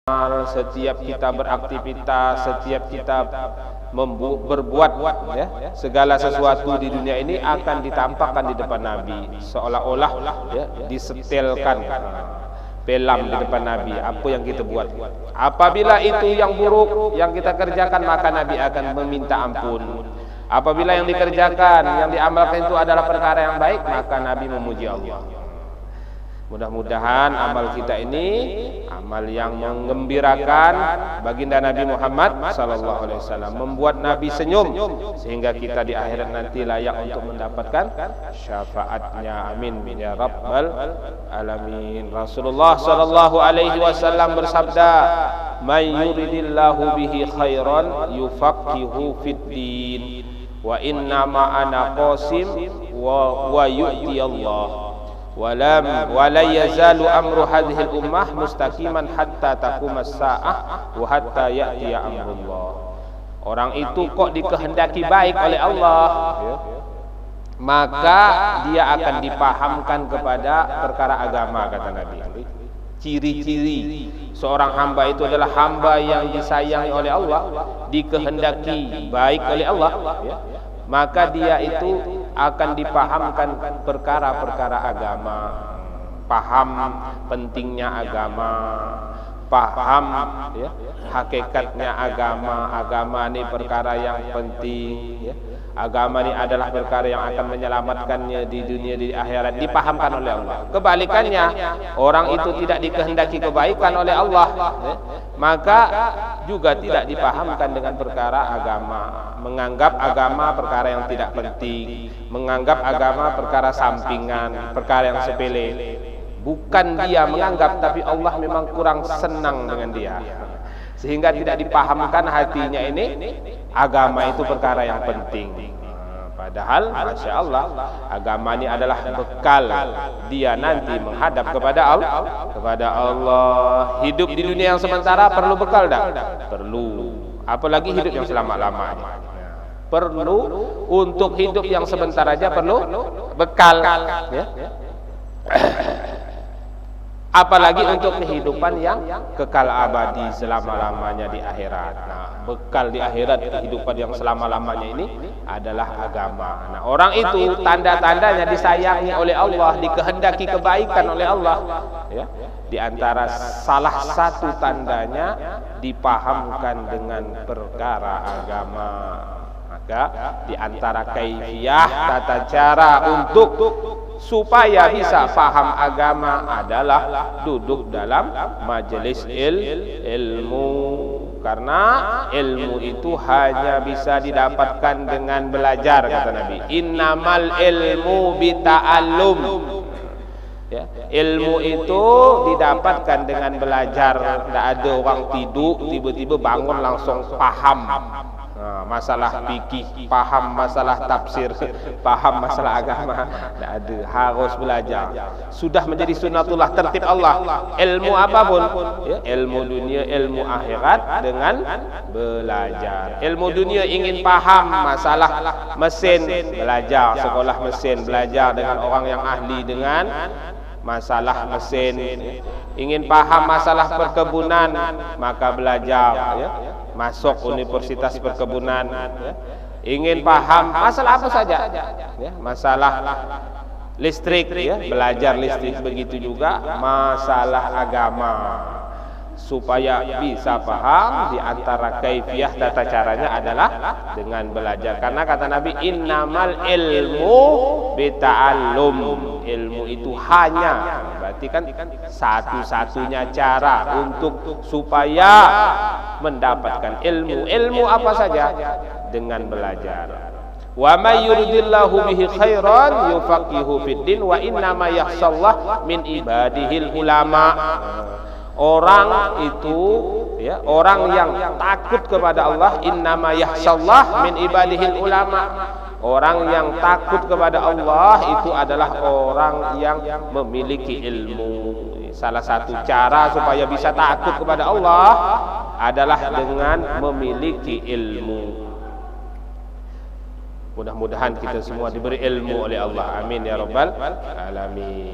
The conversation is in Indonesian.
setiap kita beraktivitas, setiap kita berbuat ya, segala sesuatu di dunia ini akan ditampakkan di depan Nabi, seolah-olah ya, disetelkan film di depan Nabi apa yang kita buat. Apabila itu yang buruk yang kita kerjakan, maka Nabi akan meminta ampun. Apabila yang dikerjakan, yang diamalkan itu adalah perkara yang baik, maka Nabi memuji Allah. Mudah-mudahan amal kita ini amal yang menggembirakan baginda Nabi Muhammad SAW, membuat Nabi senyum sehingga kita di akhirat nanti layak untuk mendapatkan syafaatnya. Amin ya rabbal alamin. Rasulullah SAW bersabda, "Man yuridillahu bihi khairan yufaqihu fid din, wa inna ma ana qasim wa yu'ti Allah. Wala yazalu amru hadhil ummah mustaqiman hatta taqumas sa'ah wa hatta ya'tiya amrullah." Orang itu kok dikehendaki baik oleh Allah, maka dia akan dipahamkan kepada perkara agama, kata Nabi. Ciri-ciri seorang hamba itu adalah hamba yang disayangi oleh Allah, dikehendaki baik oleh Allah, maka dia itu akan dipahamkan perkara-perkara agama, paham pentingnya agama, paham ya, hakikatnya agama. Agama ini perkara yang penting ya. Agama ini adalah perkara yang akan menyelamatkannya di dunia di akhirat, dipahamkan oleh Allah. Kebalikannya, orang itu tidak dikehendaki kebaikan oleh Allah ya, maka juga tidak dipahamkan dengan perkara agama, menganggap agama perkara yang tidak penting, menganggap agama perkara sampingan, perkara yang sepele. Bukan dia menganggap, tapi Allah memang kurang senang dengan dia, sehingga tidak dipahamkan hatinya ini agama itu perkara yang penting. Padahal Masya Allah, agama ini adalah bekal dia nanti menghadap kepada Allah. Hidup di dunia yang sementara perlu bekal tak? Perlu. Apalagi hidup yang selama-lamanya. Perlu. Untuk hidup yang sebentar aja perlu bekal ya. Apalagi untuk kehidupan yang kekal abadi selama-lamanya di akhirat. Nah, bekal di akhirat, kehidupan yang selama-lamanya ini adalah agama. Nah, orang itu tanda-tandanya disayangi oleh Allah, dikehendaki kebaikan oleh Allah ya. Di antara salah satu tandanya dipahamkan dengan perkara agama. Maka di antara kaifiyah, tata cara untuk supaya bisa paham agama adalah duduk dalam majelis ilmu. Karena ilmu itu hanya bisa didapatkan dengan belajar, kata Nabi. Innamal ilmu bita'allum ya, ilmu itu didapatkan dengan belajar. Tidak ada orang tidur tiba-tiba bangun langsung paham masalah fikih, paham masalah tafsir, paham masalah agama. Tidak ada, harus belajar. Sudah menjadi sunnatullah, tertib Allah. Ilmu apapun ya, ilmu dunia, ilmu akhirat, dengan belajar. Ilmu dunia ingin paham masalah mesin, belajar, sekolah mesin, belajar dengan orang yang ahli dengan masalah mesin. Ingin paham masalah perkebunan, maka belajar ya, masuk universitas perkebunan ya. Ingin paham masalah apa saja ya, masalah listrik ya, belajar listrik. Begitu juga masalah agama, supaya bisa paham. Di antara kaifiyah, tata caranya adalah dengan belajar. Karena kata Nabi, innamal ilmu bita'allum. Ilmu itu hanya, berarti kan satu-satunya cara untuk supaya mendapatkan ilmu. Ilmu apa saja? Dengan belajar. Wa may yuridillahu bihi khairan yufaqihu fid din wa innama yakhshallah min ibadihil ulama. Orang itu ya, orang yang takut kepada Allah, innama yakhshallah min ibadihil ulama. Orang yang takut kepada Allah itu adalah orang yang memiliki ilmu. Salah satu cara supaya bisa takut kepada Allah adalah dengan memiliki ilmu. Mudah-mudahan kita semua diberi ilmu oleh Allah. Amin ya rabbal alamin.